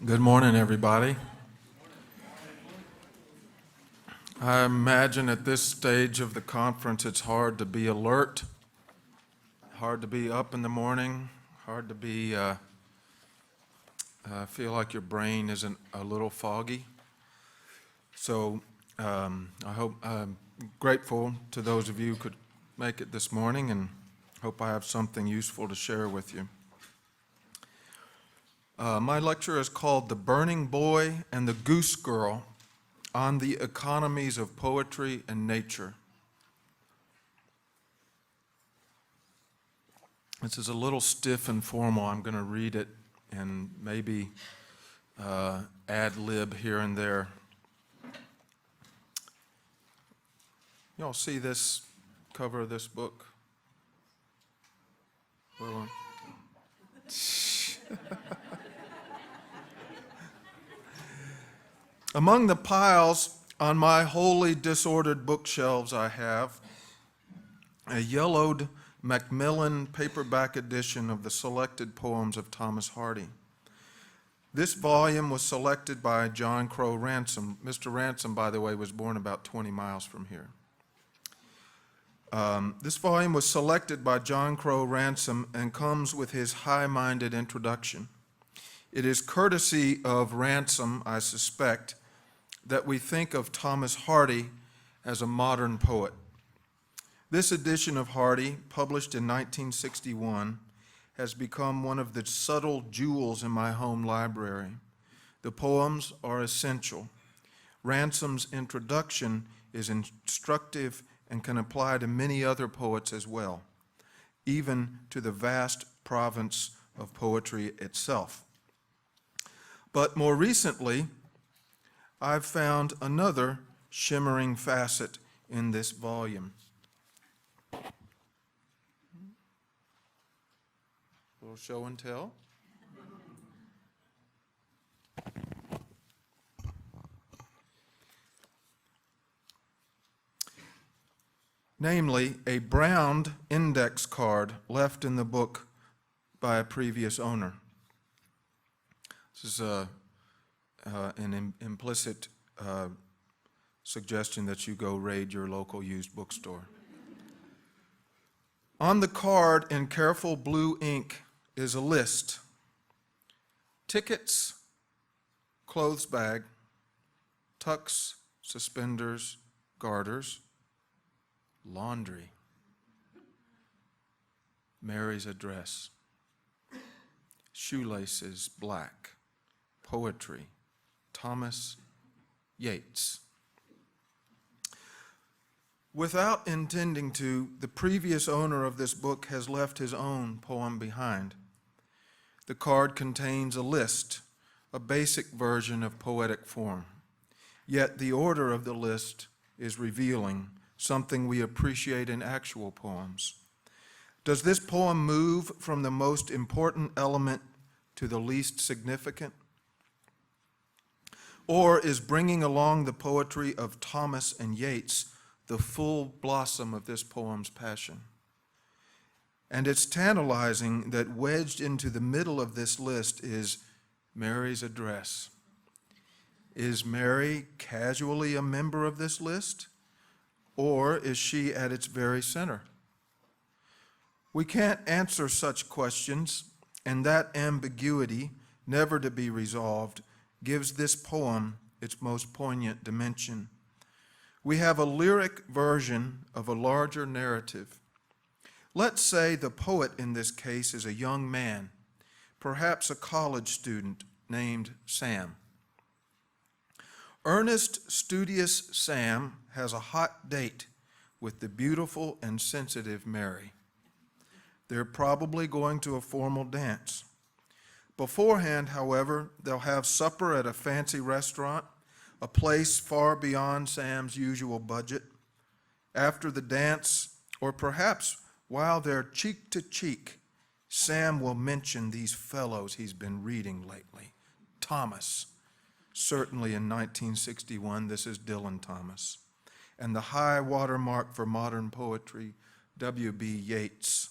Good morning, everybody. I imagine at this stage of the conference it's hard to be alert, hard to be up in the morning, hard to be, feel like your brain isn't a little foggy. So I'm grateful to those of you who could make it this morning and hope I have something useful to share with you. My lecture is called The Burning Boy and the Goose Girl on the Economies of Poetry and Nature. This is a little stiff and formal. I'm going to read it and maybe ad-lib here and there. Y'all see this cover of this book? Well, among the piles on my wholly disordered bookshelves I have a yellowed Macmillan paperback edition of the selected poems of Thomas Hardy. This volume was selected by John Crow Ransome. Mr. Ransome, by the way, was born about 20 miles from here. This volume was selected by John Crow Ransome and comes with his high-minded introduction. It is courtesy of Ransome, I suspect, that we think of Thomas Hardy as a modern poet. This edition of Hardy, published in 1961, has become one of the subtle jewels in my home library. The poems are essential. Ransome's introduction is instructive and can apply to many other poets as well, even to the vast province of poetry itself. But more recently, I've found another shimmering facet in this volume. A little show and tell. Namely, a browned index card left in the book by a previous owner. This is an implicit suggestion that you go raid your local used bookstore. On the card in careful blue ink is a list: tickets, clothes bag, tucks, suspenders, garters, laundry, Mary's address, shoelaces black, poetry, Thomas Yates. Without intending to, the previous owner of this book has left his own poem behind. The card contains a list, a basic version of poetic form. Yet the order of the list is revealing, something we appreciate in actual poems. Does this poem move from the most important element to the least significant? Or is bringing along the poetry of Thomas and Yates the full blossom of this poem's passion? And it's tantalizing that wedged into the middle of this list is Mary's address. Is Mary casually a member of this list, or is she at its very center? We can't answer such questions, and that ambiguity, never to be resolved, gives this poem its most poignant dimension. We have a lyric version of a larger narrative. Let's say the poet in this case is a young man, perhaps a college student named Sam. Earnest, studious Sam has a hot date with the beautiful and sensitive Mary. They're probably going to a formal dance. Beforehand, however, they'll have supper at a fancy restaurant, a place far beyond Sam's usual budget. After the dance, or perhaps while they're cheek to cheek, Sam will mention these fellows he's been reading lately. Thomas, certainly in 1961, this is Dylan Thomas. And the high watermark for modern poetry, W.B. Yeats.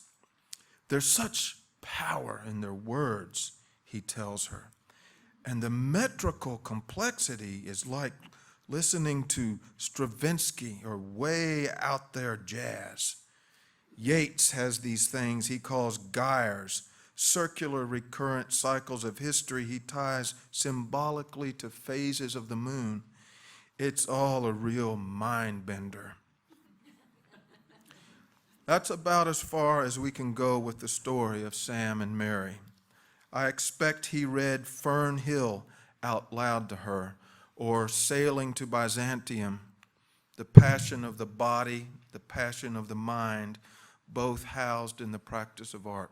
There's such power in their words, he tells her. And the metrical complexity is like listening to Stravinsky or way out there jazz. Yeats has these things he calls gyres, circular recurrent cycles of history he ties symbolically to phases of the moon. It's all a real mind bender. That's about as far as we can go with the story of Sam and Mary. I expect he read Fern Hill out loud to her, or Sailing to Byzantium, the passion of the body, the passion of the mind, both housed in the practice of art.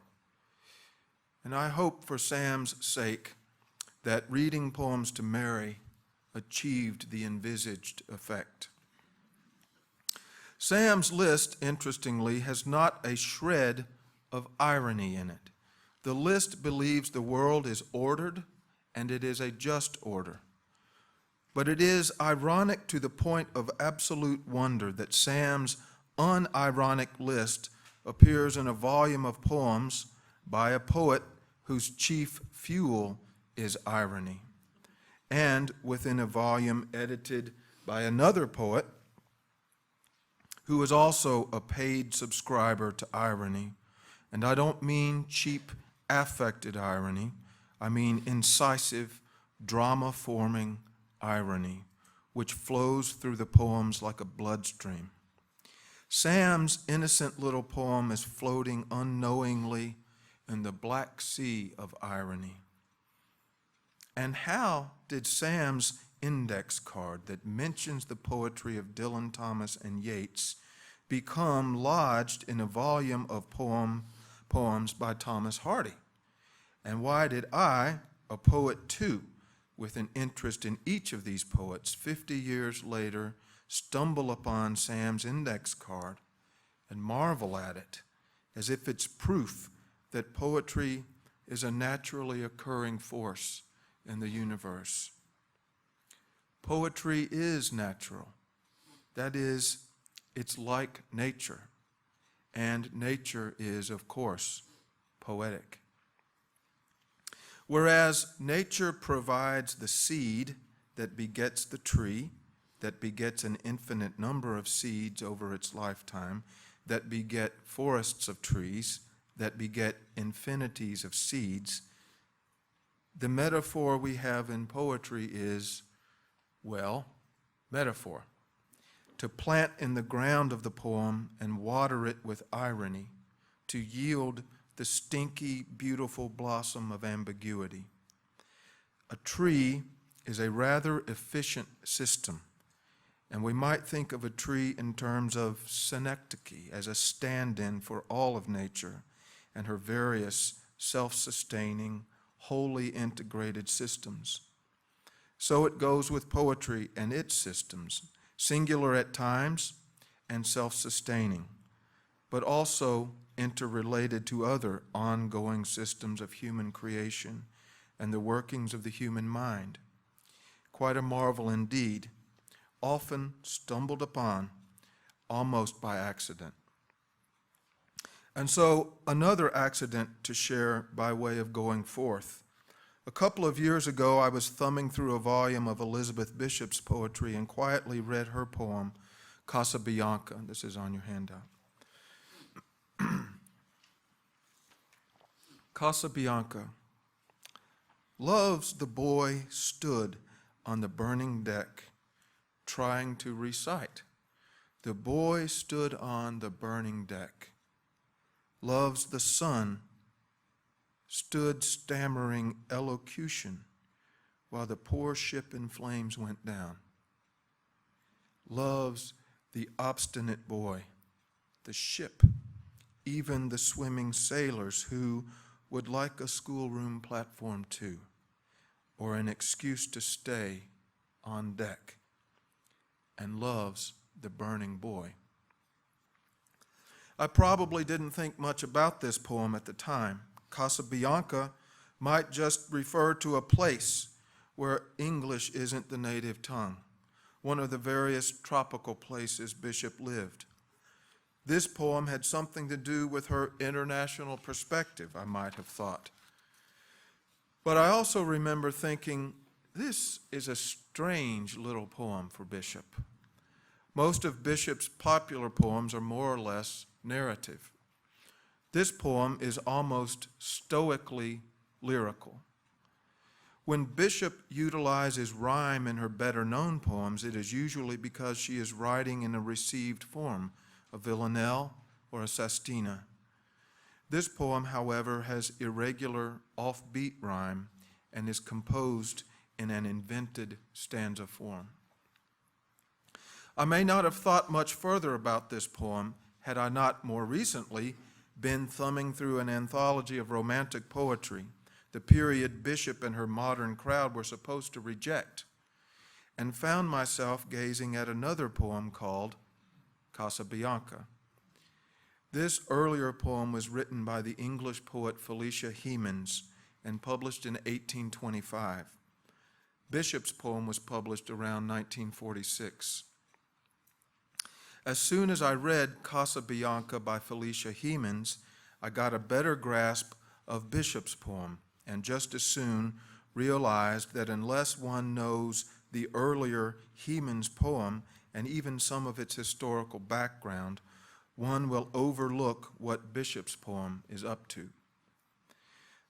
And I hope for Sam's sake that reading poems to Mary achieved the envisaged effect. Sam's list, interestingly, has not a shred of irony in it. The list believes the world is ordered, and it is a just order. But it is ironic to the point of absolute wonder that Sam's unironic list appears in a volume of poems by a poet whose chief fuel is irony, and within a volume edited by another poet who is also a paid subscriber to irony. And I don't mean cheap, affected irony. I mean incisive, drama-forming irony, which flows through the poems like a bloodstream. Sam's innocent little poem is floating unknowingly in the black sea of irony. And how did Sam's index card that mentions the poetry of Dylan Thomas and Yeats become lodged in a volume of poems by Thomas Hardy? And why did I, a poet too, with an interest in each of these poets, 50 years later, stumble upon Sam's index card and marvel at it as if it's proof that poetry is a naturally occurring force in the universe? Poetry is natural. That is, it's like nature. And nature is, of course, poetic. Whereas nature provides the seed that begets the tree, that begets an infinite number of seeds over its lifetime, that beget forests of trees, that beget infinities of seeds, the metaphor we have in poetry is, well, metaphor. To plant in the ground of the poem and water it with irony, to yield the stinky, beautiful blossom of ambiguity. A tree is a rather efficient system, and we might think of a tree in terms of synecdoche as a stand-in for all of nature and her various self-sustaining, wholly integrated systems. So it goes with poetry and its systems, singular at times and self-sustaining, but also interrelated to other ongoing systems of human creation and the workings of the human mind. Quite a marvel indeed, often stumbled upon almost by accident. And so another accident to share by way of going forth. A couple of years ago, I was thumbing through a volume of Elizabeth Bishop's poetry and quietly read her poem, Casa, Bianca. This is on your handout. Casa, Bianca. Love's the boy stood on the burning deck, trying to recite. The boy stood on the burning deck. Love's the son stood stammering elocution while the poor ship in flames went down. Love's the obstinate boy, the ship, even the swimming sailors who would like a schoolroom platform too, or an excuse to stay on deck, and love's the burning boy. I probably didn't think much about this poem at the time. Casa Bianca might just refer to a place where English isn't the native tongue, one of the various tropical places Bishop lived. This poem had something to do with her international perspective, I might have thought. But I also remember thinking, this is a strange little poem for Bishop. Most of Bishop's popular poems are more or less narrative. This poem is almost stoically lyrical. When Bishop utilizes rhyme in her better-known poems, it is usually because she is writing in a received form, a villanelle or a sestina. This poem, however, has irregular, offbeat rhyme and is composed in an invented stanza form. I may not have thought much further about this poem had I not more recently been thumbing through an anthology of romantic poetry, the period Bishop and her modern crowd were supposed to reject, and found myself gazing at another poem called Casa, Bianca. This earlier poem was written by the English poet Felicia Hemans and published in 1825. Bishop's poem was published around 1946. As soon as I read Casa, Bianca by Felicia Hemans, I got a better grasp of Bishop's poem, and just as soon realized that unless one knows the earlier Hemans poem and even some of its historical background, one will overlook what Bishop's poem is up to.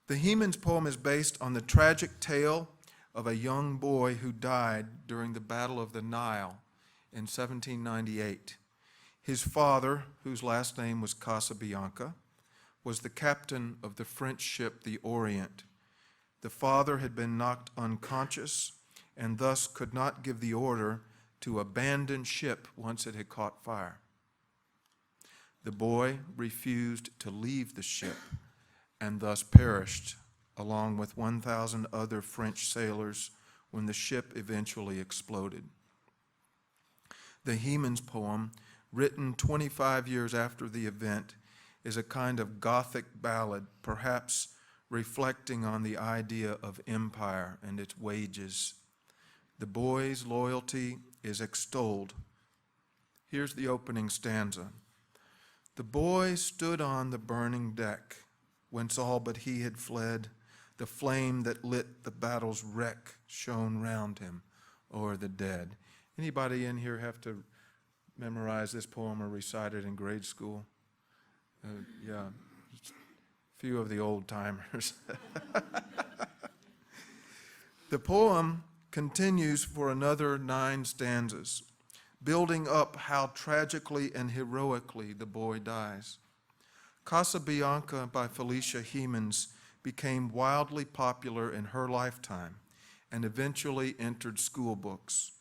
The Hemans poem is based on the tragic tale of a young boy who died during the Battle of the Nile in 1798. His father, whose last name was Casabianca, was the captain of the French ship the Orient. The father had been knocked unconscious and thus could not give the order to abandon ship once it had caught fire. The boy refused to leave the ship and thus perished along with 1,000 other French sailors when the ship eventually exploded. The Hemans poem, written 25 years after the event, is a kind of Gothic ballad, perhaps reflecting on the idea of empire and its wages. The boy's loyalty is extolled. Here's the opening stanza. The boy stood on the burning deck, whence all but he had fled. The flame that lit the battle's wreck shone round him o'er the dead. Anybody in here have to memorize this poem or recite it in grade school? Yeah, a few of the old timers. The poem continues for another 9 stanzas, building up how tragically and heroically the boy dies. Casa Bianca by Felicia Hemans became wildly popular in her lifetime and eventually entered school books.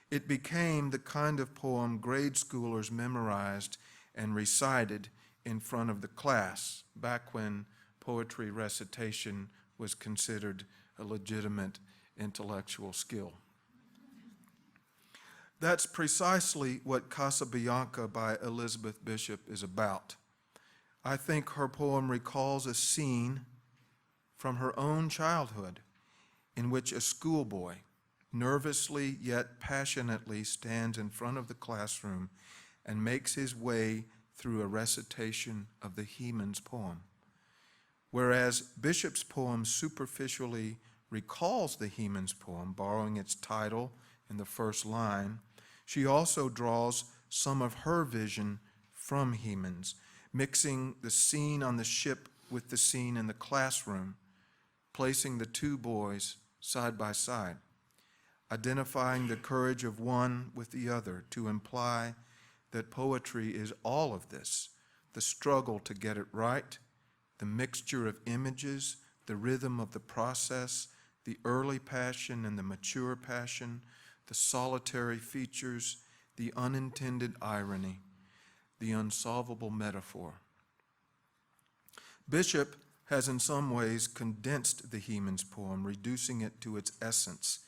It became the kind of poem grade schoolers memorized and recited in front of the class, back when poetry recitation was considered a legitimate intellectual skill. That's precisely what Casa Bianca by Elizabeth Bishop is about. I think her poem recalls a scene from her own childhood in which a schoolboy nervously yet passionately stands in front of the classroom and makes his way through a recitation of the Hemans poem. Whereas Bishop's poem superficially recalls the Hemans poem, borrowing its title in the first line, she also draws some of her vision from Hemans, mixing the scene on the ship with the scene in the classroom, placing the 2 boys side by side, identifying the courage of one with the other to imply that poetry is all of this, the struggle to get it right, the mixture of images, the rhythm of the process, the early passion and the mature passion, the solitary features, the unintended irony, the unsolvable metaphor. Bishop has in some ways condensed the Hemans poem, reducing it to its essence,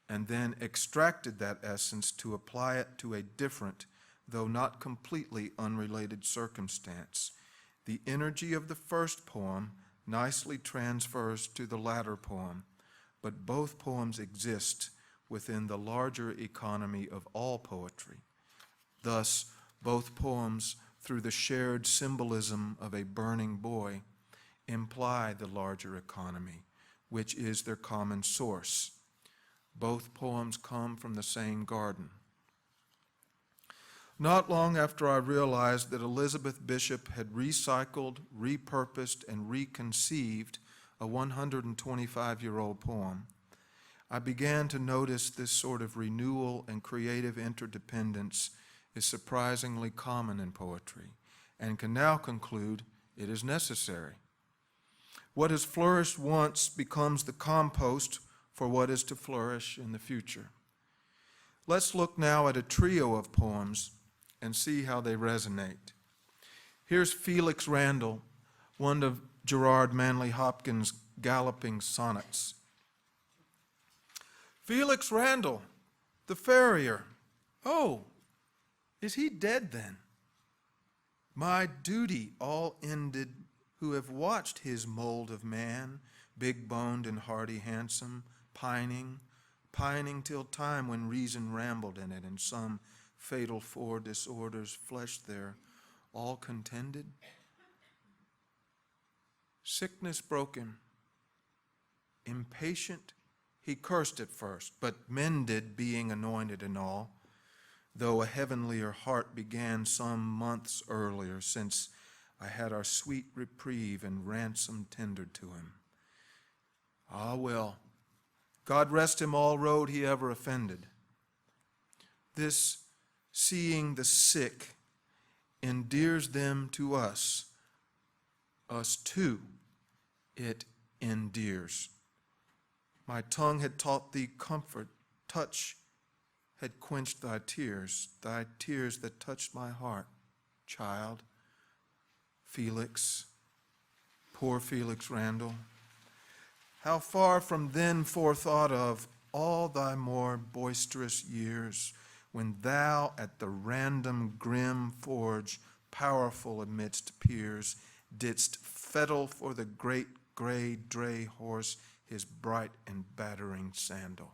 and then extracted that essence to apply it to a different, though not completely unrelated circumstance. The energy of the first poem nicely transfers to the latter poem, but both poems exist within the larger economy of all poetry. Thus, both poems, through the shared symbolism of a burning boy, imply the larger economy, which is their common source. Both poems come from the same garden. Not long after I realized that Elizabeth Bishop had recycled, repurposed, and reconceived a 125-year-old poem, I began to notice this sort of renewal and creative interdependence is surprisingly common in poetry, and can now conclude it is necessary. What has flourished once becomes the compost for what is to flourish in the future. Let's look now at a trio of poems and see how they resonate. Here's Felix Randall, one of Gerard Manley Hopkins' galloping sonnets. Felix Randall, the farrier. Oh, is he dead then? My duty all ended, who have watched his mold of man, big-boned and hardy handsome, pining till time when reason rambled in it, and some fatal four disorders fleshed there, all contended. Sickness broke him. Impatient, he cursed at first, but mended, being anointed and all, though a heavenlier heart began some months earlier, since I had our sweet reprieve and ransom tendered to him. Ah, well, God rest him all road he ever offended. This seeing the sick endears them to us too it endears. My tongue had taught thee comfort, touch had quenched thy tears that touched my heart, child. Felix, poor Felix Randall, how far from then forethought of all thy more boisterous years, when thou at the random grim forge, powerful amidst peers, didst fettle for the great gray dray horse his bright and battering sandal.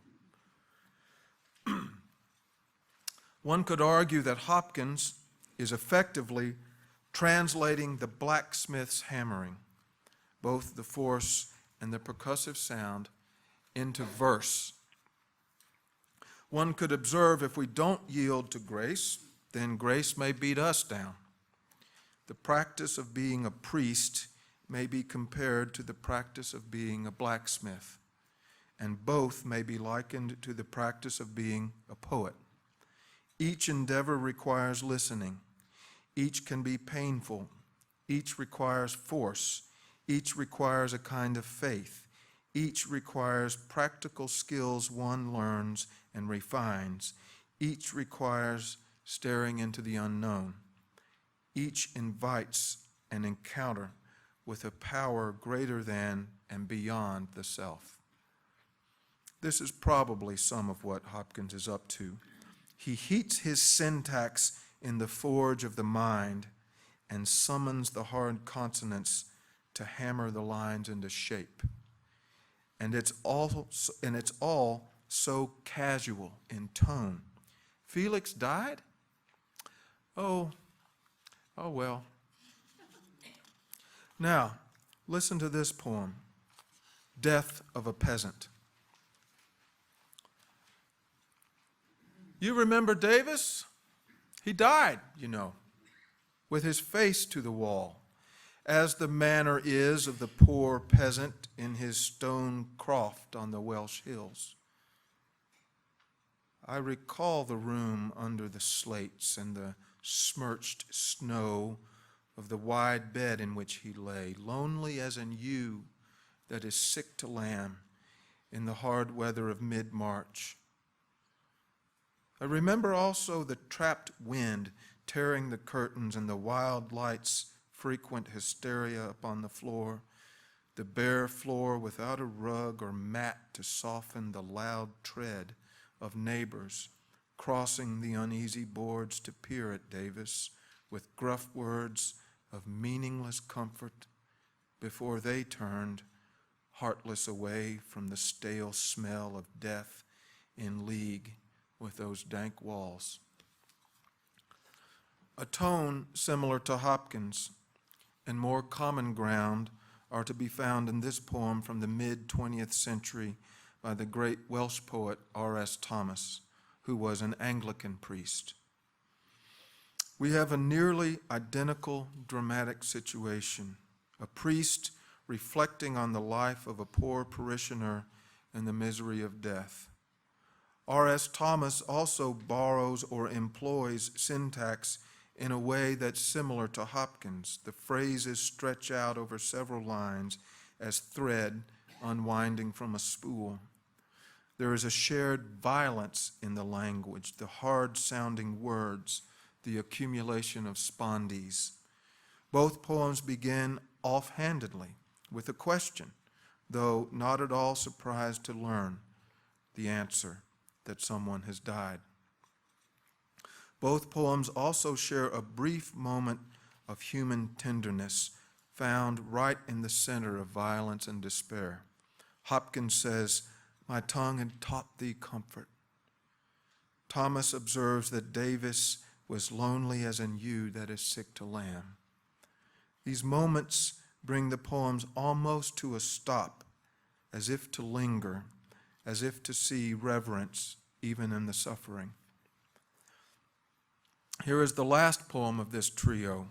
One could argue that Hopkins is effectively translating the blacksmith's hammering, both the force and the percussive sound, into verse. One could observe, if we don't yield to grace, then grace may beat us down. The practice of being a priest may be compared to the practice of being a blacksmith, and both may be likened to the practice of being a poet. Each endeavor requires listening. Each can be painful. Each requires force. Each requires a kind of faith. Each requires practical skills one learns and refines. Each requires staring into the unknown. Each invites an encounter with a power greater than and beyond the self. This is probably some of what Hopkins is up to. He heats his syntax in the forge of the mind and summons the hard consonants to hammer the lines into shape. And it's all so casual in tone. Felix died? Oh well. Now, listen to this poem, Death of a Peasant. You remember Davis? He died, you know, with his face to the wall, as the manner is of the poor peasant in his stone croft on the Welsh hills. I recall the room under the slates and the smirched snow of the wide bed in which he lay, lonely as an ewe that is sick to lamb in the hard weather of mid-March. I remember also the trapped wind tearing the curtains and the wild light's frequent hysteria upon the floor, the bare floor without a rug or mat to soften the loud tread of neighbors crossing the uneasy boards to peer at Davis with gruff words of meaningless comfort before they turned, heartless, away from the stale smell of death in league with those dank walls. A tone similar to Hopkins and more common ground are to be found in this poem from the mid-20th century by the great Welsh poet R.S. Thomas, who was an Anglican priest. We have a nearly identical dramatic situation, a priest reflecting on the life of a poor parishioner in the misery of death. R.S. Thomas also borrows or employs syntax in a way that's similar to Hopkins. The phrases stretch out over several lines as thread unwinding from a spool. There is a shared violence in the language, the hard-sounding words, the accumulation of spondees. Both poems begin offhandedly with a question, though not at all surprised to learn the answer that someone has died. Both poems also share a brief moment of human tenderness found right in the center of violence and despair. Hopkins says, "My tongue had taught thee comfort." Thomas observes that Davis was lonely as an ewe that is sick to lamb. These moments bring the poems almost to a stop, as if to linger, as if to see reverence even in the suffering. Here is the last poem of this trio,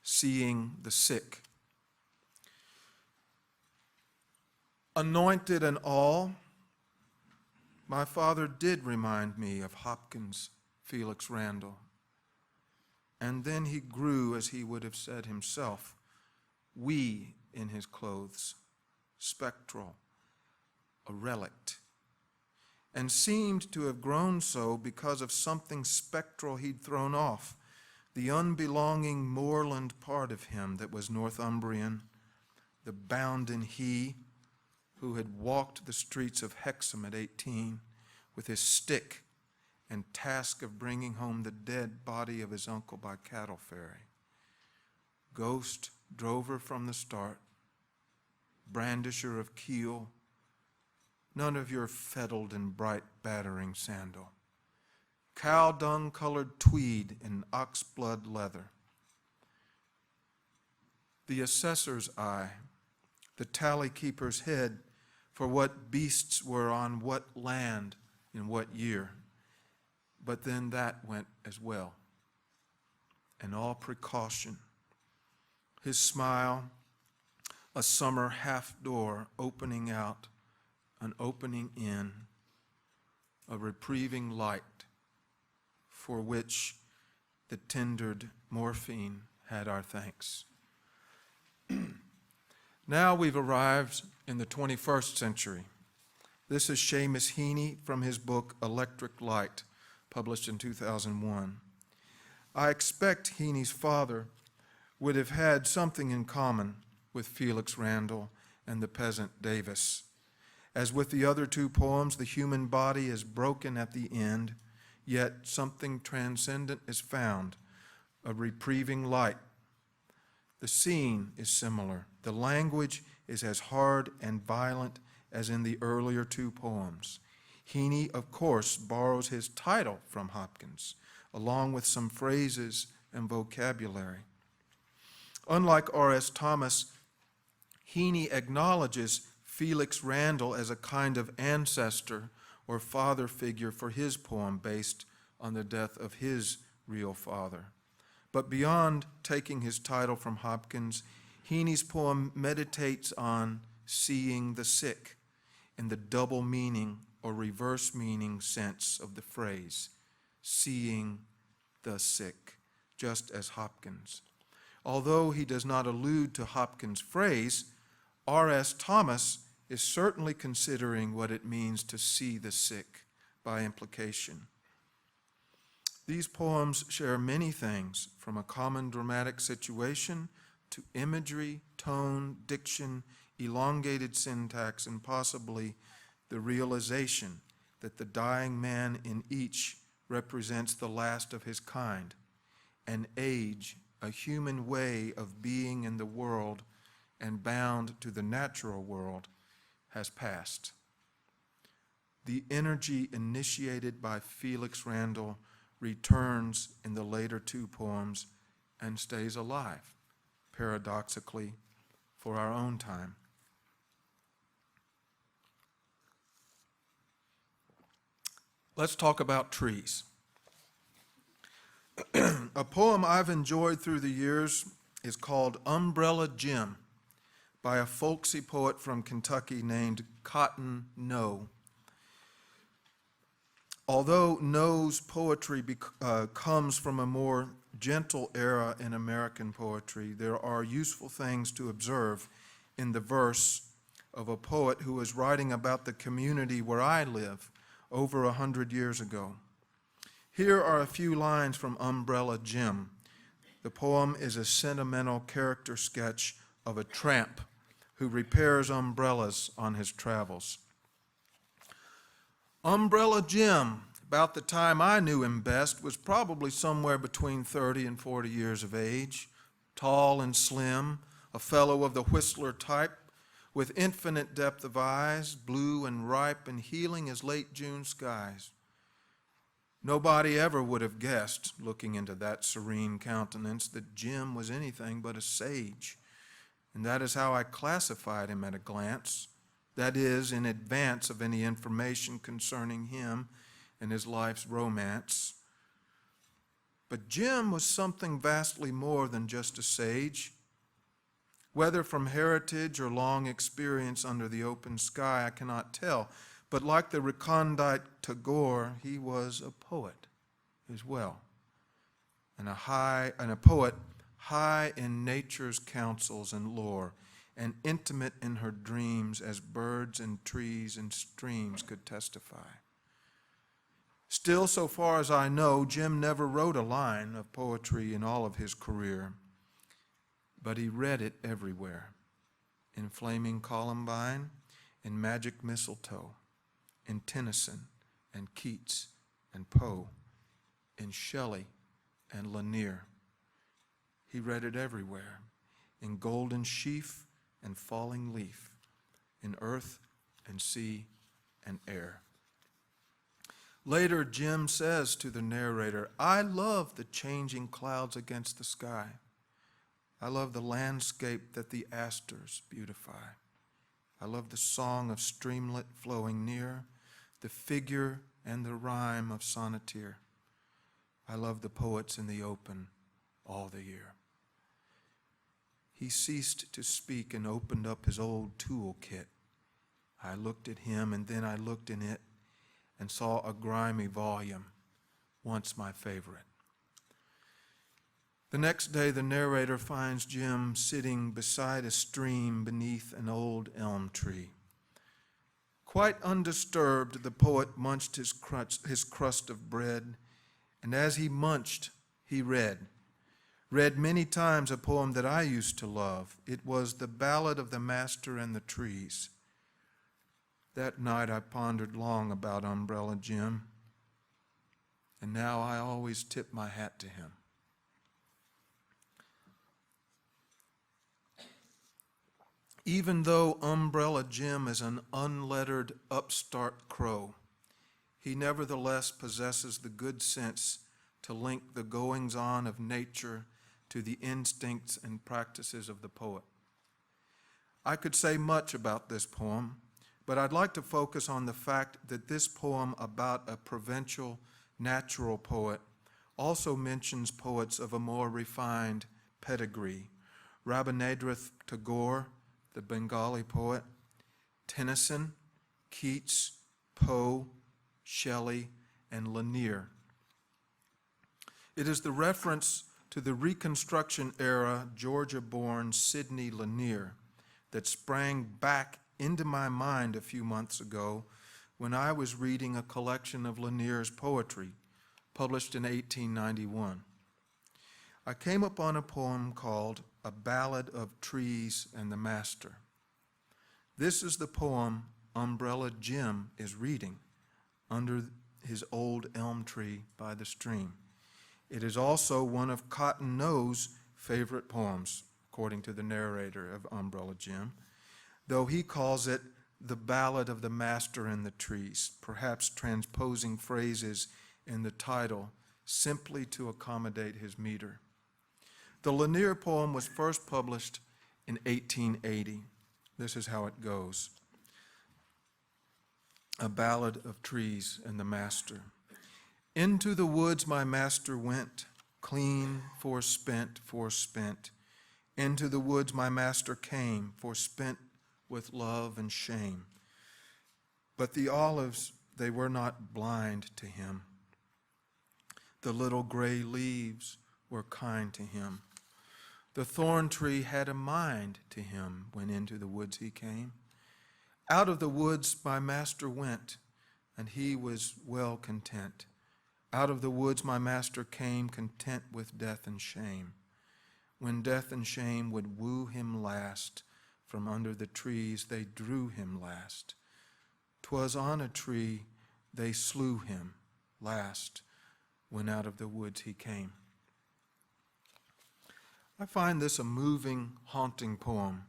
Seeing the Sick. Anointed and all, my father did remind me of Hopkins' Felix Randall. And then he grew, as he would have said himself, wee in his clothes, spectral, a relict, and seemed to have grown so because of something spectral he'd thrown off, the unbelonging moorland part of him that was Northumbrian, the bounden he who had walked the streets of Hexham at 18 with his stick and task of bringing home the dead body of his uncle by cattle ferry. Ghost drover from the start, brandisher of keel, none of your fettled and bright battering sandal, cow dung colored tweed and ox blood leather. The assessor's eye, the tally keeper's head for what beasts were on what land in what year. But then that went as well. And all precaution. His smile, a summer half door opening out, an opening in, a reprieving light for which the tendered morphine had our thanks. Now we've arrived in the 21st century. This is Seamus Heaney from his book Electric Light, published in 2001. I expect Heaney's father would have had something in common with Felix Randall and the peasant Davis. As with the other two poems, the human body is broken at the end, yet something transcendent is found, a reprieving light. The scene is similar. The language is as hard and violent as in the earlier two poems. Heaney, of course, borrows his title from Hopkins, along with some phrases and vocabulary. Unlike R.S. Thomas, Heaney acknowledges Felix Randall as a kind of ancestor or father figure for his poem based on the death of his real father. But beyond taking his title from Hopkins, Heaney's poem meditates on seeing the sick in the double meaning or reverse meaning sense of the phrase, seeing the sick, just as Hopkins. Although he does not allude to Hopkins' phrase, R.S. Thomas is certainly considering what it means to see the sick by implication. These poems share many things, from a common dramatic situation to imagery, tone, diction, elongated syntax, and possibly the realization that the dying man in each represents the last of his kind. An age, a human way of being in the world and bound to the natural world, has passed. The energy initiated by Felix Randall returns in the later two poems and stays alive, paradoxically, for our own time. Let's talk about trees. A poem I've enjoyed through the years is called Umbrella Jim by a folksy poet from Kentucky named Cotton Noe. Although Noe's poetry comes from a more gentle era in American poetry, there are useful things to observe in the verse of a poet who is writing about the community where I live over 100 years ago. Here are a few lines from Umbrella Jim. The poem is a sentimental character sketch of a tramp who repairs umbrellas on his travels. Umbrella Jim, about the time I knew him best, was probably somewhere between 30 and 40 years of age, tall and slim, a fellow of the Whistler type, with infinite depth of eyes, blue and ripe and healing as late June skies. Nobody ever would have guessed, looking into that serene countenance, that Jim was anything but a sage, and that is how I classified him at a glance. That is, in advance of any information concerning him and his life's romance. But Jim was something vastly more than just a sage. Whether from heritage or long experience under the open sky, I cannot tell. But like the recondite Tagore, he was a poet as well, and a poet high in nature's counsels and lore, and intimate in her dreams as birds and trees and streams could testify. Still, so far as I know, Jim never wrote a line of poetry in all of his career, but he read it everywhere, in Flaming Columbine, in Magic Mistletoe, in Tennyson and Keats and Poe, in Shelley and Lanier. He read it everywhere, in Golden Sheaf and Falling Leaf, in Earth and Sea and Air. Later, Jim says to the narrator, I love the changing clouds against the sky. I love the landscape that the asters beautify. I love the song of streamlet flowing near, the figure and the rhyme of sonneteer. I love the poets in the open all the year. He ceased to speak and opened up his old toolkit. I looked at him, and then I looked in it and saw a grimy volume, once my favorite. The next day, the narrator finds Jim sitting beside a stream beneath an old elm tree. Quite undisturbed, the poet munched his crust of bread, and as he munched, he read many times a poem that I used to love. It was the Ballad of the Master and the Trees. That night I pondered long about Umbrella Jim, and now I always tip my hat to him. Even though Umbrella Jim is an unlettered upstart crow, he nevertheless possesses the good sense to link the goings-on of nature to the instincts and practices of the poet. I could say much about this poem, but I'd like to focus on the fact that this poem about a provincial, natural poet also mentions poets of a more refined pedigree. Rabindranath Tagore, the Bengali poet, Tennyson, Keats, Poe, Shelley, and Lanier. It is the reference to the Reconstruction-era Georgia-born Sidney Lanier that sprang back into my mind a few months ago when I was reading a collection of Lanier's poetry published in 1891. I came upon a poem called A Ballad of Trees and the Master. This is the poem Umbrella Jim is reading under his old elm tree by the stream. It is also one of Cotton Noe's favorite poems, according to the narrator of Umbrella Jim, though he calls it the Ballad of the Master and the Trees, perhaps transposing phrases in the title simply to accommodate his meter. The Lanier poem was first published in 1880. This is how it goes. A Ballad of Trees and the Master. Into the woods my master went, clean, forspent, forspent. Into the woods my master came, forspent with love and shame. But the olives, they were not blind to him. The little gray leaves were kind to him. The thorn tree had a mind to him when into the woods he came. Out of the woods my master went, and he was well content. Out of the woods my master came, content with death and shame. When death and shame would woo him last, from under the trees they drew him last. 'Twas on a tree they slew him last, when out of the woods he came. I find this a moving, haunting poem.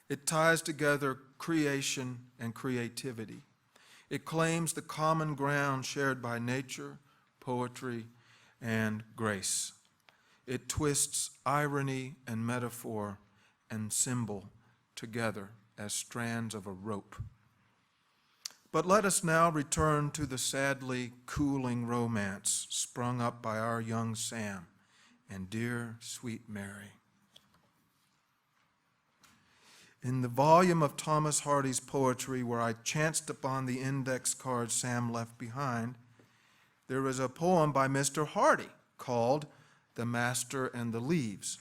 It ties together creation and creativity. It claims the common ground shared by nature, poetry, and grace. It twists irony and metaphor and symbol together as strands of a rope. But let us now return to the sadly cooling romance sprung up by our young Sam and dear sweet Mary. In the volume of Thomas Hardy's poetry where I chanced upon the index card Sam left behind, there is a poem by Mr. Hardy called The Master and the Leaves.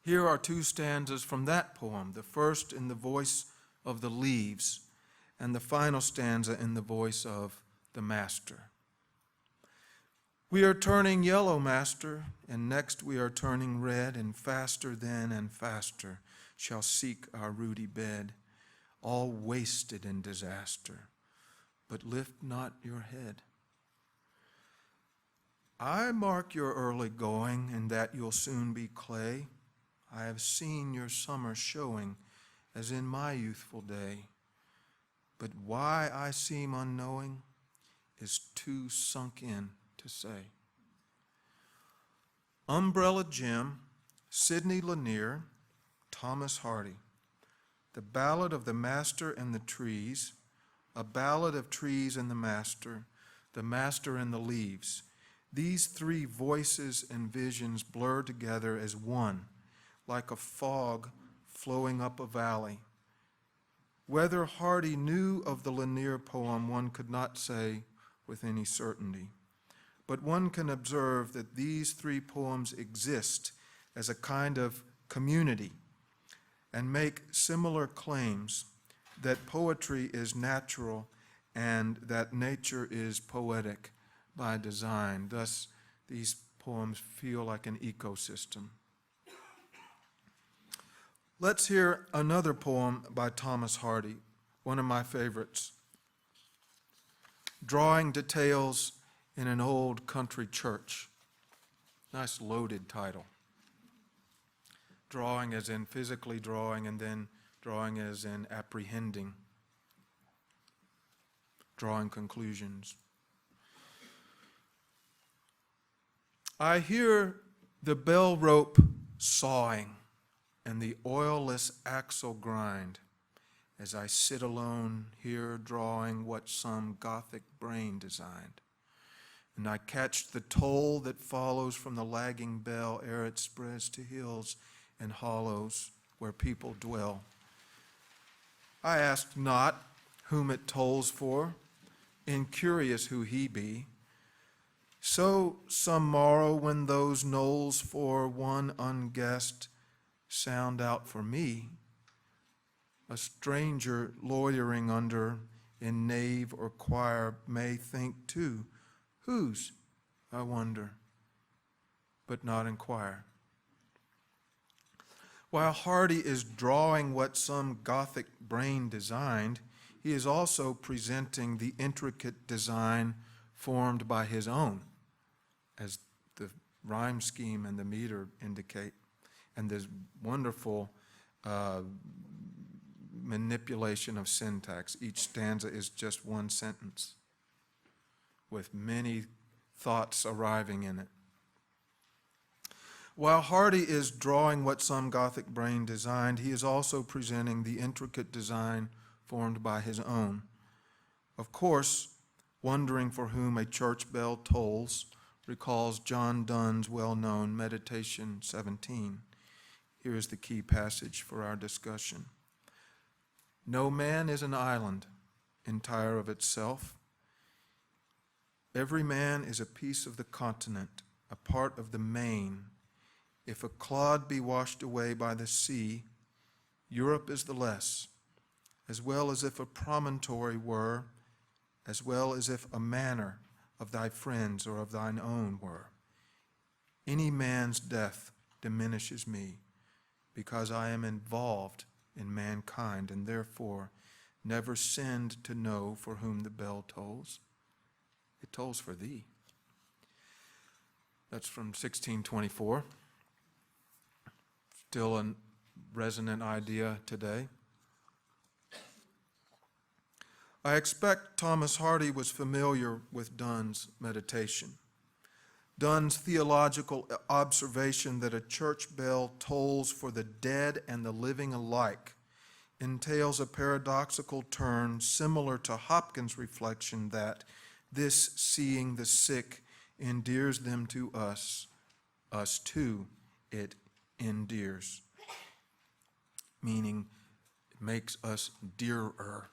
Here are two stanzas from that poem, the first in the voice of the leaves, and the final stanza in the voice of the master. We are turning yellow, master, and next we are turning red, and faster then and faster shall seek our rooty bed, all wasted in disaster, but lift not your head. I mark your early going, and that you'll soon be clay. I have seen your summer showing, as in my youthful day. But why I seem unknowing is too sunk in to say. Umbrella Jim, Sidney Lanier, Thomas Hardy. The Ballad of the Master and the Trees, A Ballad of Trees and the Master and the Leaves. These three voices and visions blur together as one, like a fog flowing up a valley. Whether Hardy knew of the Lanier poem, one could not say with any certainty. But one can observe that these three poems exist as a kind of community and make similar claims that poetry is natural and that nature is poetic by design. Thus, these poems feel like an ecosystem. Let's hear another poem by Thomas Hardy, one of my favorites. Drawing Details in an Old Country Church. Nice loaded title. Drawing as in physically drawing, and then drawing as in apprehending, drawing conclusions. I hear the bellrope sawing and the oilless axle grind as I sit alone here drawing what some Gothic brain designed. And I catch the toll that follows from the lagging bell ere it spreads to hills and hollows where people dwell. I ask not whom it tolls for, incurious who he be. So some morrow when those knolls for one unguessed sound out for me, a stranger loitering under in nave or choir may think too, whose, I wonder, but not inquire. While Hardy is drawing what some Gothic brain designed, he is also presenting the intricate design formed by his own, as the rhyme scheme and the meter indicate, and this wonderful manipulation of syntax. Each stanza is just one sentence with many thoughts arriving in it. While Hardy is drawing what some Gothic brain designed, he is also presenting the intricate design formed by his own. Of course, wondering for whom a church bell tolls recalls John Donne's well-known Meditation 17. Here is the key passage for our discussion. No man is an island, entire of itself. Every man is a piece of the continent, a part of the main. If a clod be washed away by the sea, Europe is the less, as well as if a promontory were, as well as if a manor of thy friends or of thine own were. Any man's death diminishes me, because I am involved in mankind, and therefore never sinned to know for whom the bell tolls. It tolls for thee. That's from 1624. Still a resonant idea today. I expect Thomas Hardy was familiar with Donne's meditation. Donne's theological observation that a church bell tolls for the dead and the living alike entails a paradoxical turn similar to Hopkins' reflection that this seeing the sick endears them to us too it endears, meaning it makes us dearer.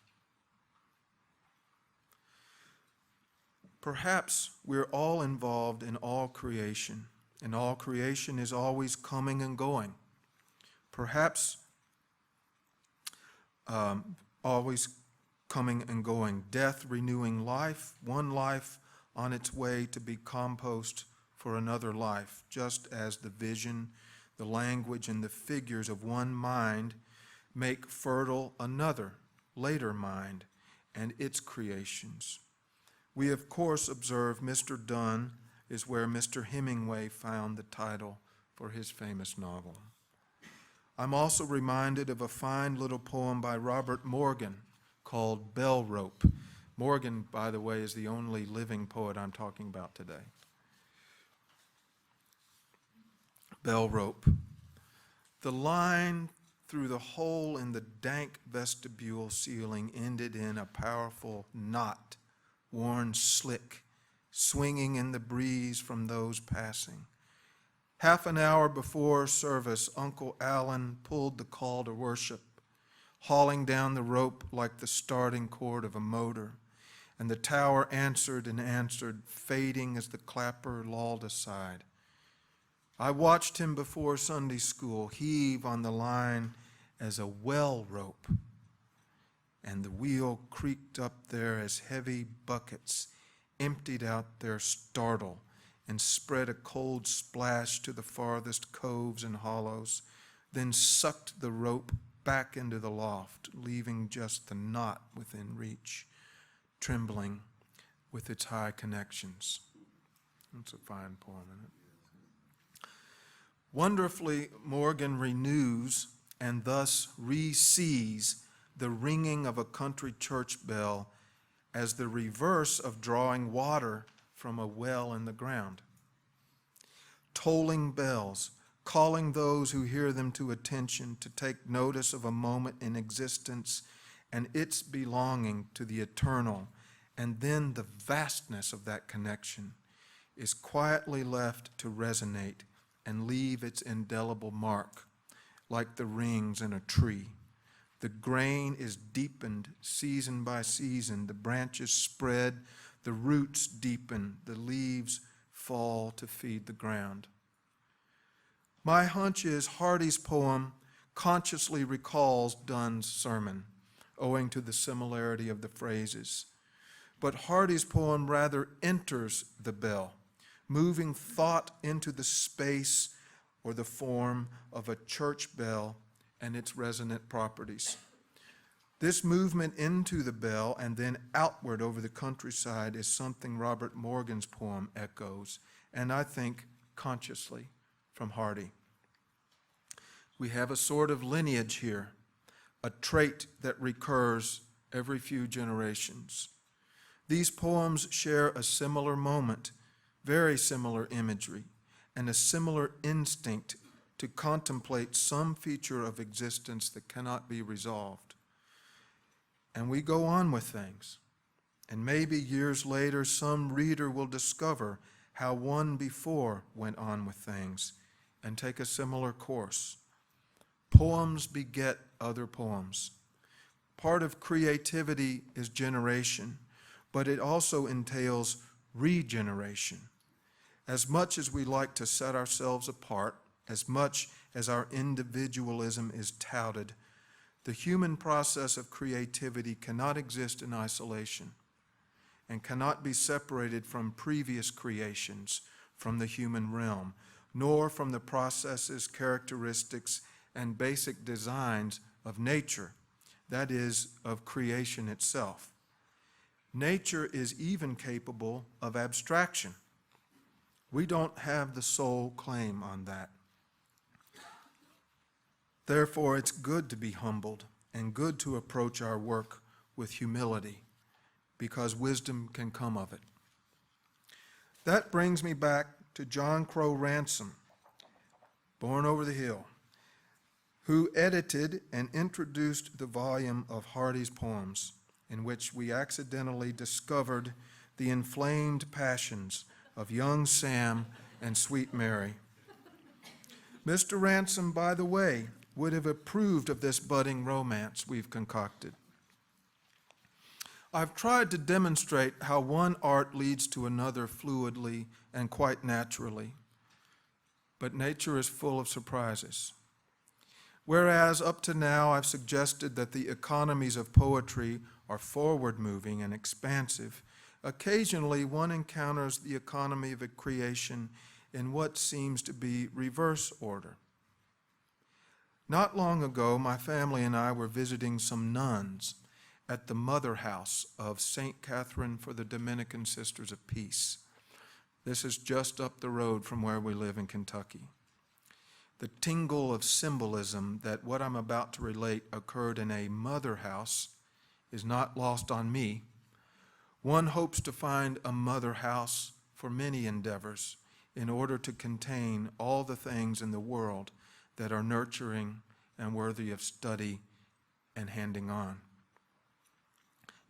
Perhaps we're all involved in all creation, and all creation is always coming and going. Perhaps always coming and going. Death renewing life, one life on its way to be compost for another life, just as the vision, the language, and the figures of one mind make fertile another, later mind, and its creations. We, of course, observe Mr. Donne is where Mr. Hemingway found the title for his famous novel. I'm also reminded of a fine little poem by Robert Morgan called Bellrope. Morgan, by the way, is the only living poet I'm talking about today. Bellrope. The line through the hole in the dank vestibule ceiling ended in a powerful knot, worn slick, swinging in the breeze from those passing. Half an hour before service, Uncle Allen pulled the call to worship, hauling down the rope like the starting cord of a motor, and the tower answered and answered, fading as the clapper lolled aside. I watched him before Sunday school heave on the line as a well rope, and the wheel creaked up there as heavy buckets emptied out their startle and spread a cold splash to the farthest coves and hollows, then sucked the rope back into the loft, leaving just the knot within reach, trembling with its high connections. That's a fine poem, isn't it? Wonderfully, Morgan renews and thus re-sees the ringing of a country church bell as the reverse of drawing water from a well in the ground. Tolling bells, calling those who hear them to attention to take notice of a moment in existence and its belonging to the eternal, and then the vastness of that connection is quietly left to resonate and leave its indelible mark, like the rings in a tree. The grain is deepened season by season. The branches spread, the roots deepen, the leaves fall to feed the ground. My hunch is Hardy's poem consciously recalls Donne's sermon, owing to the similarity of the phrases. But Hardy's poem rather enters the bell, moving thought into the space or the form of a church bell and its resonant properties. This movement into the bell and then outward over the countryside is something Robert Morgan's poem echoes, and I think consciously, from Hardy. We have a sort of lineage here, a trait that recurs every few generations. These poems share a similar moment, very similar imagery, and a similar instinct to contemplate some feature of existence that cannot be resolved. And we go on with things. And maybe years later, some reader will discover how one before went on with things and take a similar course. Poems beget other poems. Part of creativity is generation, but it also entails regeneration. As much as we like to set ourselves apart, as much as our individualism is touted, the human process of creativity cannot exist in isolation and cannot be separated from previous creations from the human realm, nor from the processes, characteristics, and basic designs of nature, that is, of creation itself. Nature is even capable of abstraction. We don't have the sole claim on that. Therefore, it's good to be humbled and good to approach our work with humility, because wisdom can come of it. That brings me back to John Crow Ransome, born over the hill, who edited and introduced the volume of Hardy's poems, in which we accidentally discovered the inflamed passions of young Sam and sweet Mary. Mr. Ransome, by the way, would have approved of this budding romance we've concocted. I've tried to demonstrate how one art leads to another fluidly and quite naturally, but nature is full of surprises. Whereas up to now I've suggested that the economies of poetry are forward-moving and expansive, occasionally one encounters the economy of a creation in what seems to be reverse order. Not long ago, my family and I were visiting some nuns at the mother house of St. Catherine for the Dominican Sisters of Peace. This is just up the road from where we live in Kentucky. The tingle of symbolism that what I'm about to relate occurred in a mother house is not lost on me. One hopes to find a mother house for many endeavors in order to contain all the things in the world that are nurturing and worthy of study and handing on.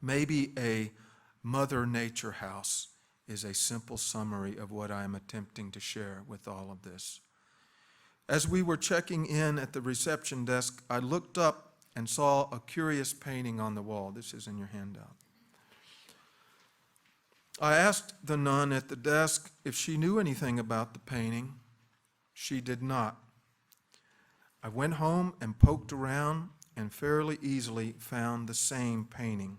Maybe a Mother Nature house is a simple summary of what I am attempting to share with all of this. As we were checking in at the reception desk, I looked up and saw a curious painting on the wall. This is in your handout. I asked the nun at the desk if she knew anything about the painting. She did not. I went home and poked around and fairly easily found the same painting.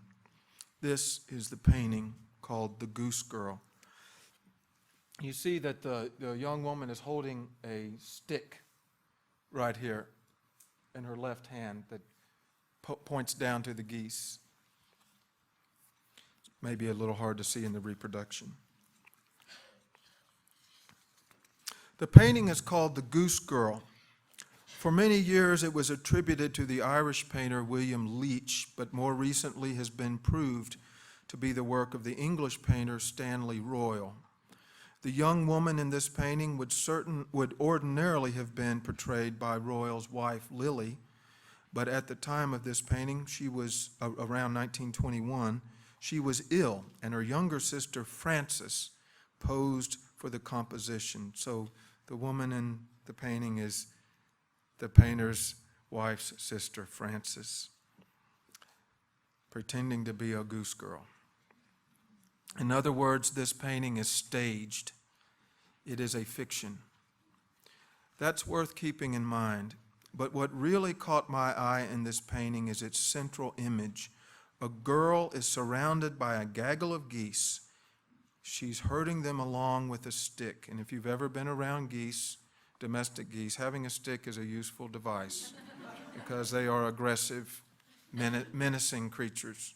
This is the painting called the Goose Girl. You see that the young woman is holding a stick right here in her left hand that points down to the geese. Maybe a little hard to see in the reproduction. The painting is called the Goose Girl. For many years it was attributed to the Irish painter William Leach, but more recently has been proved to be the work of the English painter Stanley Royal. The young woman in this painting would ordinarily have been portrayed by Royal's wife Lily, but at the time of this painting, she was around 1921, she was ill, and her younger sister Frances posed for the composition. So the woman in the painting is the painter's wife's sister, Frances, pretending to be a goose girl. In other words, this painting is staged. It is a fiction. That's worth keeping in mind. But what really caught my eye in this painting is its central image. A girl is surrounded by a gaggle of geese. She's herding them along with a stick. And if you've ever been around geese, domestic geese, having a stick is a useful device because they are aggressive, menacing creatures.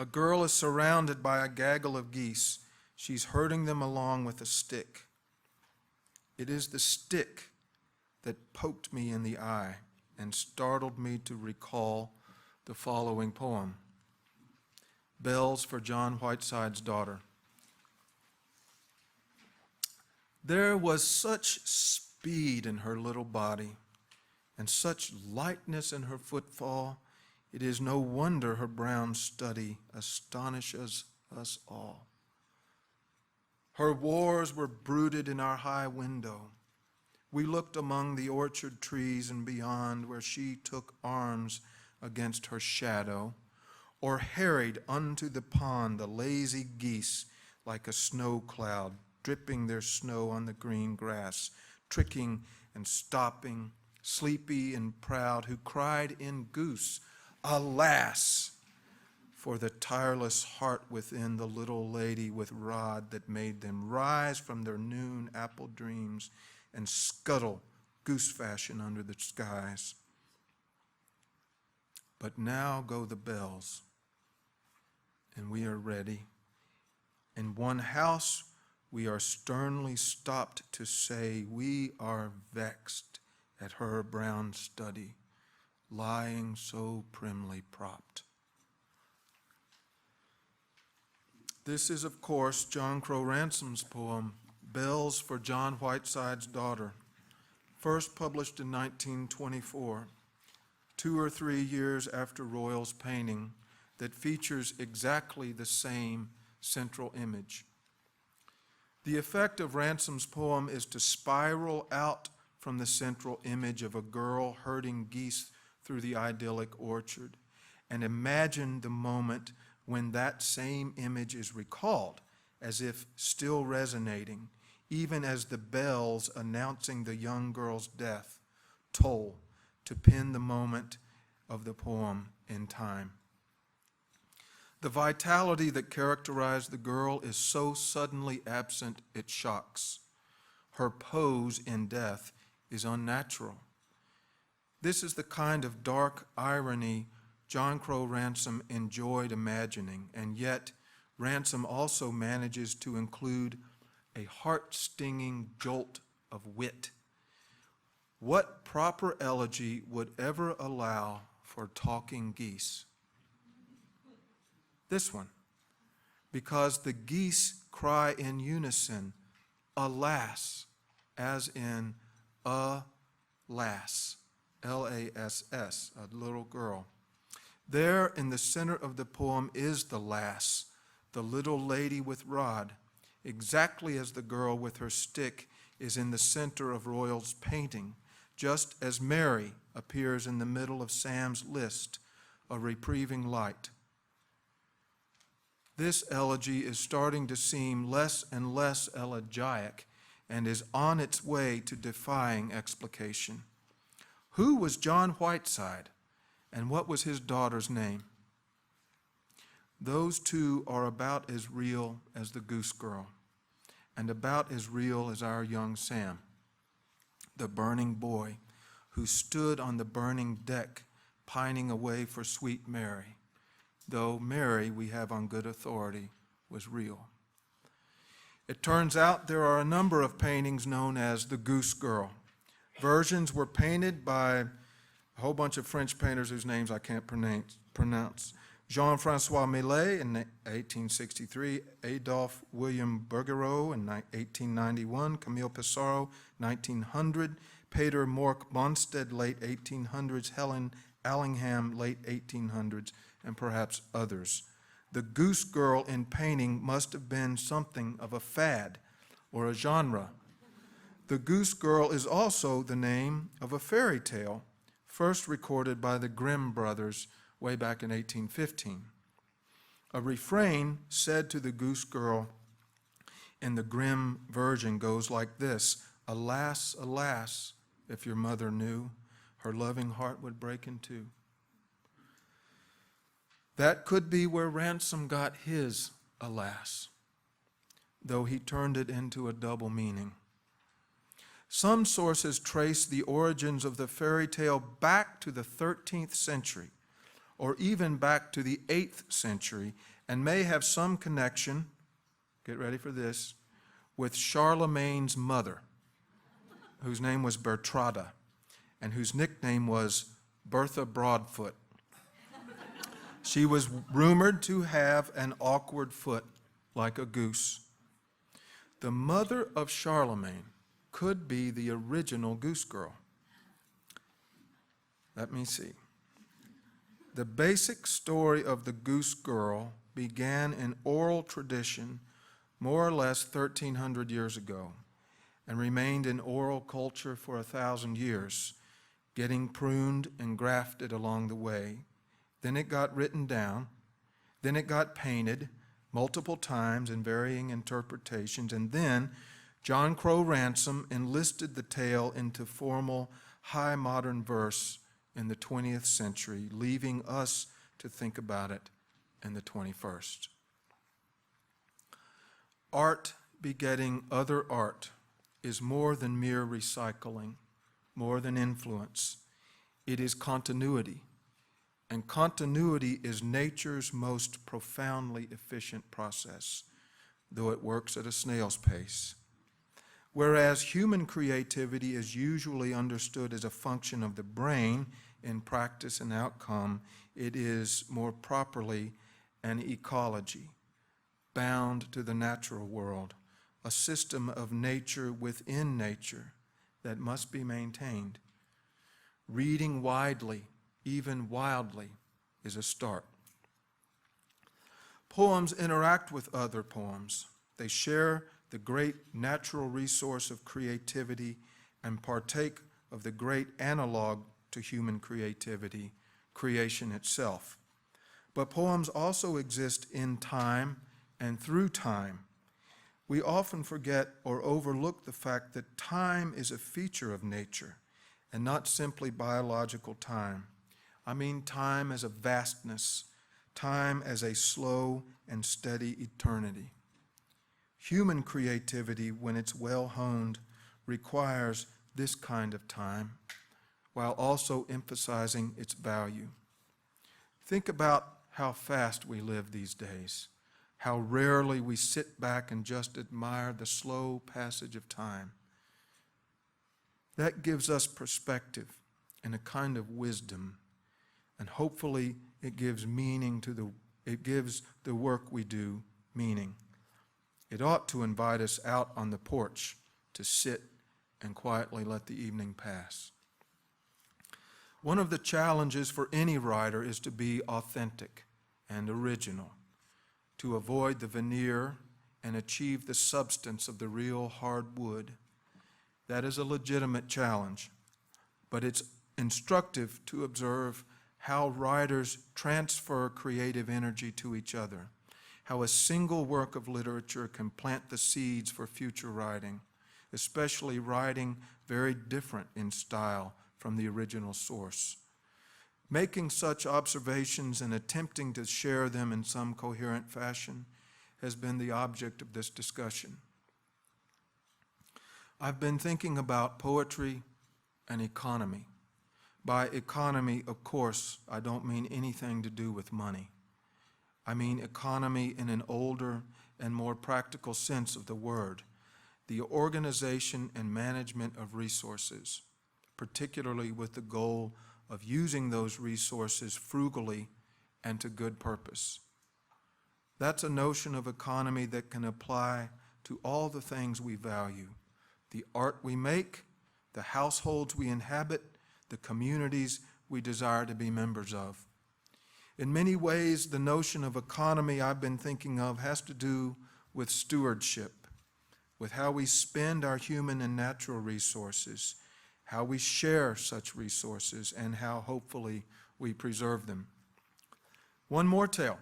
A girl is surrounded by a gaggle of geese. She's herding them along with a stick. It is the stick that poked me in the eye and startled me to recall the following poem, Bells for John Whiteside's Daughter. There was such speed in her little body and such lightness in her footfall, it is no wonder her brown study astonishes us all. Her wars were brooded in our high window. We looked among the orchard trees and beyond, where she took arms against her shadow, or harried unto the pond the lazy geese like a snow cloud, dripping their snow on the green grass, tricking and stopping, sleepy and proud, who cried in Goose, alas, for the tireless heart within the little lady with rod that made them rise from their noon apple dreams and scuttle goose fashion under the skies. But now go the bells, and we are ready. In one house we are sternly stopped to say we are vexed at her brown study, lying so primly propped. This is, of course, John Crow Ransome's poem, Bells for John Whiteside's Daughter, first published in 1924, 2 or 3 years after Royal's painting, that features exactly the same central image. The effect of Ransome's poem is to spiral out from the central image of a girl herding geese through the idyllic orchard and imagine the moment when that same image is recalled, as if still resonating, even as the bells announcing the young girl's death toll to pin the moment of the poem in time. The vitality that characterized the girl is so suddenly absent it shocks. Her pose in death is unnatural. This is the kind of dark irony John Crow Ransome enjoyed imagining, and yet Ransome also manages to include a heart-stinging jolt of wit. What proper elegy would ever allow for talking geese? This one, because the geese cry in unison, alas, as in a lass, L-A-S-S, a little girl. There in the center of the poem is the lass, the little lady with rod, exactly as the girl with her stick is in the center of Royal's painting, just as Mary appears in the middle of Sam's list, a reprieving light. This elegy is starting to seem less and less elegiac and is on its way to defying explication. Who was John Whiteside, and what was his daughter's name? Those two are about as real as the Goose Girl, and about as real as our young Sam, the burning boy who stood on the burning deck pining away for sweet Mary, though Mary, we have on good authority, was real. It turns out there are a number of paintings known as the Goose Girl. Versions were painted by a whole bunch of French painters whose names I can't pronounce. Jean-François Millet in 1863, Adolphe William Bergerot in 1891, Camille Pissarro, 1900, Peter Mork Bonstead, late 1800s, Helen Allingham, late 1800s, and perhaps others. The Goose Girl in painting must have been something of a fad or a genre. The Goose Girl is also the name of a fairy tale, first recorded by the Grimm brothers way back in 1815. A refrain said to the Goose Girl in the Grimm version goes like this: alas, alas, if your mother knew, her loving heart would break in two. That could be where Ransome got his alas, though he turned it into a double meaning. Some sources trace the origins of the fairy tale back to the 13th century, or even back to the 8th century, and may have some connection, get ready for this, with Charlemagne's mother, whose name was Bertrada, and whose nickname was Bertha Broadfoot. She was rumored to have an awkward foot like a goose. The mother of Charlemagne could be the original Goose Girl. Let me see. The basic story of the Goose Girl began in oral tradition more or less 1,300 years ago and remained in oral culture for 1,000 years, getting pruned and grafted along the way. Then it got written down. Then it got painted multiple times in varying interpretations. And then John Crow Ransome enlisted the tale into formal high modern verse in the 20th century, leaving us to think about it in the 21st. Art begetting other art is more than mere recycling, more than influence. It is continuity. And continuity is nature's most profoundly efficient process, though it works at a snail's pace. Whereas human creativity is usually understood as a function of the brain in practice and outcome, it is more properly an ecology, bound to the natural world, a system of nature within nature that must be maintained. Reading widely, even wildly, is a start. Poems interact with other poems. They share the great natural resource of creativity and partake of the great analog to human creativity, creation itself. But poems also exist in time and through time. We often forget or overlook the fact that time is a feature of nature and not simply biological time. I mean time as a vastness, time as a slow and steady eternity. Human creativity, when it's well honed, requires this kind of time, while also emphasizing its value. Think about how fast we live these days, how rarely we sit back and just admire the slow passage of time. That gives us perspective and a kind of wisdom, and hopefully it gives the work we do meaning. It ought to invite us out on the porch to sit and quietly let the evening pass. One of the challenges for any writer is to be authentic and original, to avoid the veneer and achieve the substance of the real hard wood. That is a legitimate challenge, but it's instructive to observe how writers transfer creative energy to each other, how a single work of literature can plant the seeds for future writing, especially writing very different in style from the original source. Making such observations and attempting to share them in some coherent fashion has been the object of this discussion. I've been thinking about poetry and economy. By economy, of course, I don't mean anything to do with money. I mean economy in an older and more practical sense of the word, the organization and management of resources, particularly with the goal of using those resources frugally and to good purpose. That's a notion of economy that can apply to all the things we value, the art we make, the households we inhabit, the communities we desire to be members of. In many ways, the notion of economy I've been thinking of has to do with stewardship, with how we spend our human and natural resources, how we share such resources, and how hopefully we preserve them. One more tale,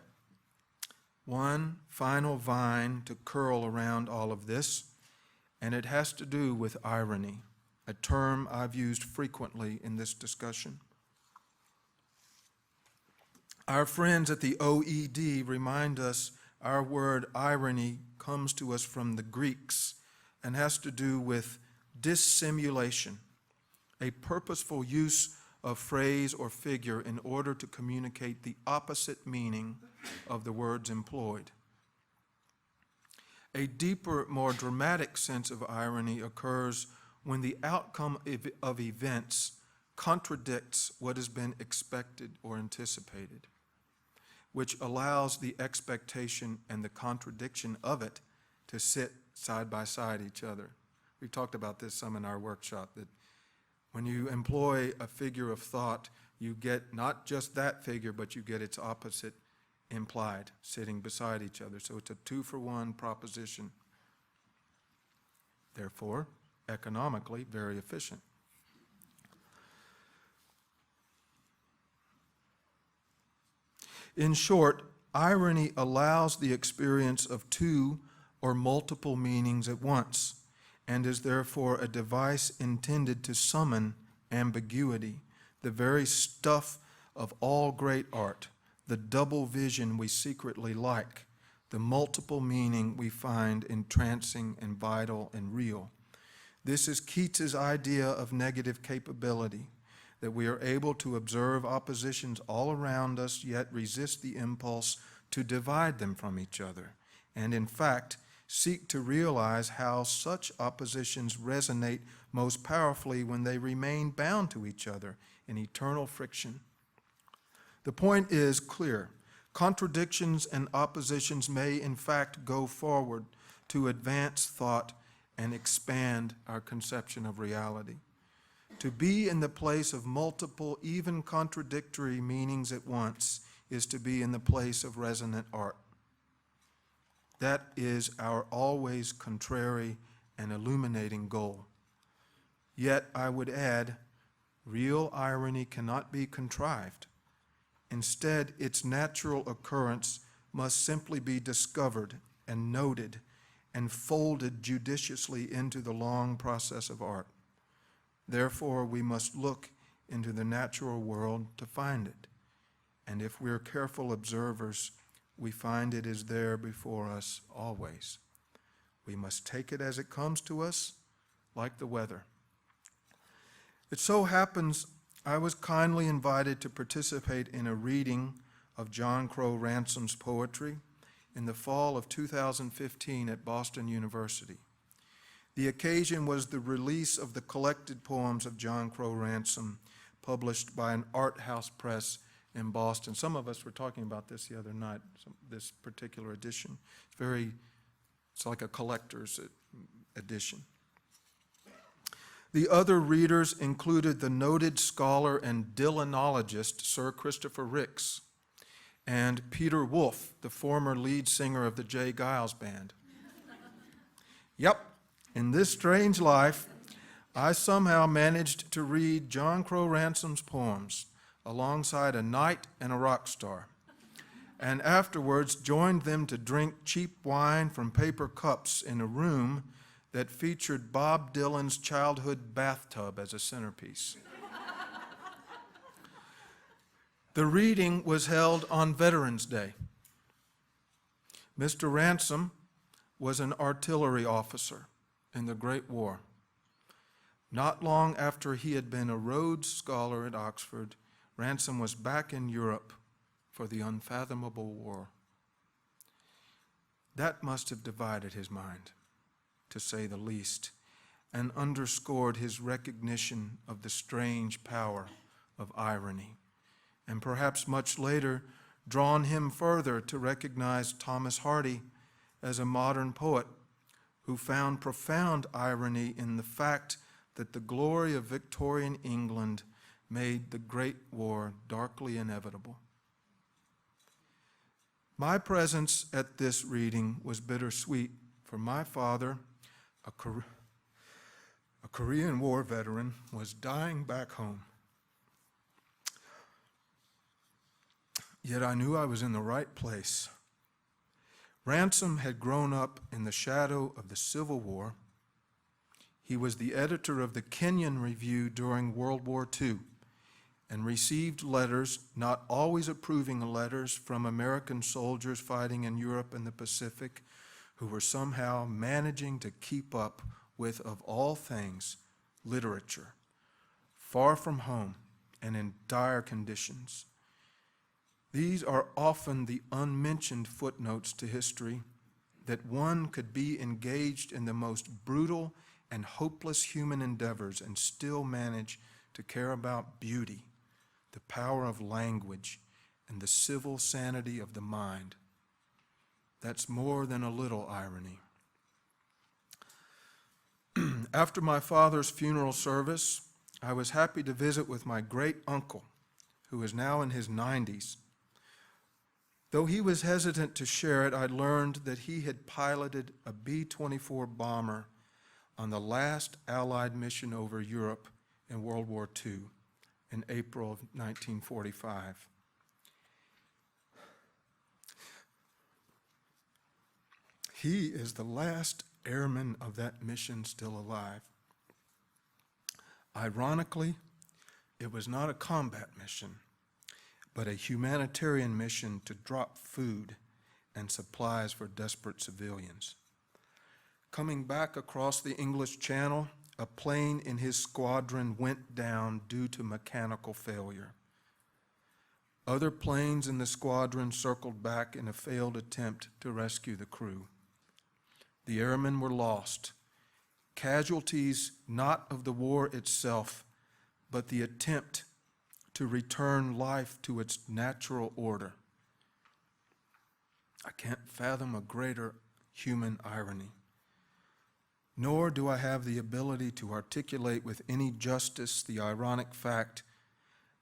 one final vine to curl around all of this, and it has to do with irony, a term I've used frequently in this discussion. Our friends at the OED remind us our word irony comes to us from the Greeks and has to do with dissimulation, a purposeful use of phrase or figure in order to communicate the opposite meaning of the words employed. A deeper, more dramatic sense of irony occurs when the outcome of events contradicts what has been expected or anticipated, which allows the expectation and the contradiction of it to sit side by side each other. We've talked about this some in our workshop, that when you employ a figure of thought, you get not just that figure, but you get its opposite implied, sitting beside each other. So it's a 2-for-1 proposition. Therefore, economically, very efficient. In short, irony allows the experience of two or multiple meanings at once, and is therefore a device intended to summon ambiguity, the very stuff of all great art, the double vision we secretly like, the multiple meaning we find entrancing and vital and real. This is Keats's idea of negative capability, that we are able to observe oppositions all around us, yet resist the impulse to divide them from each other, and in fact, seek to realize how such oppositions resonate most powerfully when they remain bound to each other in eternal friction. The point is clear. Contradictions and oppositions may in fact go forward to advance thought and expand our conception of reality. To be in the place of multiple, even contradictory meanings at once is to be in the place of resonant art. That is our always contrary and illuminating goal. Yet, I would add, real irony cannot be contrived. Instead, its natural occurrence must simply be discovered and noted and folded judiciously into the long process of art. Therefore, we must look into the natural world to find it. And if we're careful observers, we find it is there before us always. We must take it as it comes to us, like the weather. It so happens I was kindly invited to participate in a reading of John Crow Ransome's poetry in the fall of 2015 at Boston University. The occasion was the release of the collected poems of John Crow Ransome, published by an art house press in Boston. Some of us were talking about this the other night, this particular edition. It's like a collector's edition. The other readers included the noted scholar and Dylanologist Sir Christopher Ricks, and Peter Wolf, the former lead singer of the J. Giles Band. Yep, in this strange life, I somehow managed to read John Crow Ransome's poems alongside a knight and a rock star, and afterwards joined them to drink cheap wine from paper cups in a room that featured Bob Dylan's childhood bathtub as a centerpiece. The reading was held on Veterans Day. Mr. Ransome was an artillery officer in the Great War. Not long after he had been a Rhodes Scholar at Oxford, Ransome was back in Europe for the unfathomable war. That must have divided his mind, to say the least, and underscored his recognition of the strange power of irony, and perhaps much later drawn him further to recognize Thomas Hardy as a modern poet who found profound irony in the fact that the glory of Victorian England made the Great War darkly inevitable. My presence at this reading was bittersweet, for my father, a Korean War veteran, was dying back home. Yet I knew I was in the right place. Ransome had grown up in the shadow of the Civil War. He was the editor of the Kenyon Review during World War II and received letters, not always approving letters, from American soldiers fighting in Europe and the Pacific who were somehow managing to keep up with, of all things, literature, far from home and in dire conditions. These are often the unmentioned footnotes to history, that one could be engaged in the most brutal and hopeless human endeavors and still manage to care about beauty, the power of language, and the civil sanity of the mind. That's more than a little irony. After my father's funeral service, I was happy to visit with my great uncle, who is now in his 90s. Though he was hesitant to share it, I learned that he had piloted a B-24 bomber on the last Allied mission over Europe in World War II in April of 1945. He is the last airman of that mission still alive. Ironically, it was not a combat mission, but a humanitarian mission to drop food and supplies for desperate civilians. Coming back across the English Channel, a plane in his squadron went down due to mechanical failure. Other planes in the squadron circled back in a failed attempt to rescue the crew. The airmen were lost, casualties not of the war itself, but the attempt to return life to its natural order. I can't fathom a greater human irony. Nor do I have the ability to articulate with any justice the ironic fact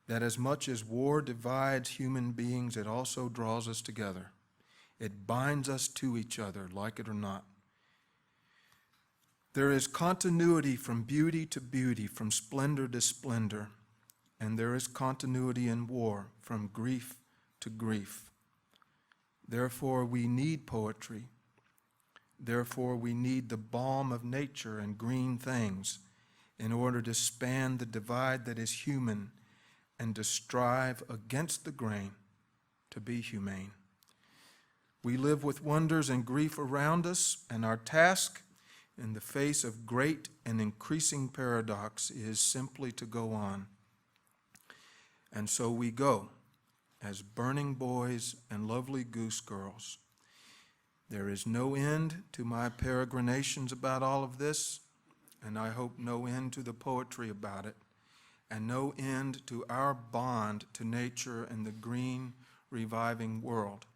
that as much as war divides human beings, it also draws us together. It binds us to each other, like it or not. There is continuity from beauty to beauty, from splendor to splendor, and there is continuity in war, from grief to grief. Therefore, we need poetry. Therefore, we need the balm of nature and green things in order to span the divide that is human and to strive against the grain to be humane. We live with wonders and grief around us, and our task in the face of great and increasing paradox is simply to go on. And so we go, as burning boys and lovely goose girls. There is no end to my peregrinations about all of this, and I hope no end to the poetry about it, and no end to our bond to nature and the green, reviving world.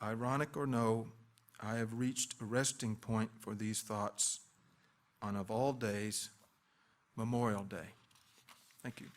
Ironic or no, I have reached a resting point for these thoughts on, of all days, Memorial Day. Thank you.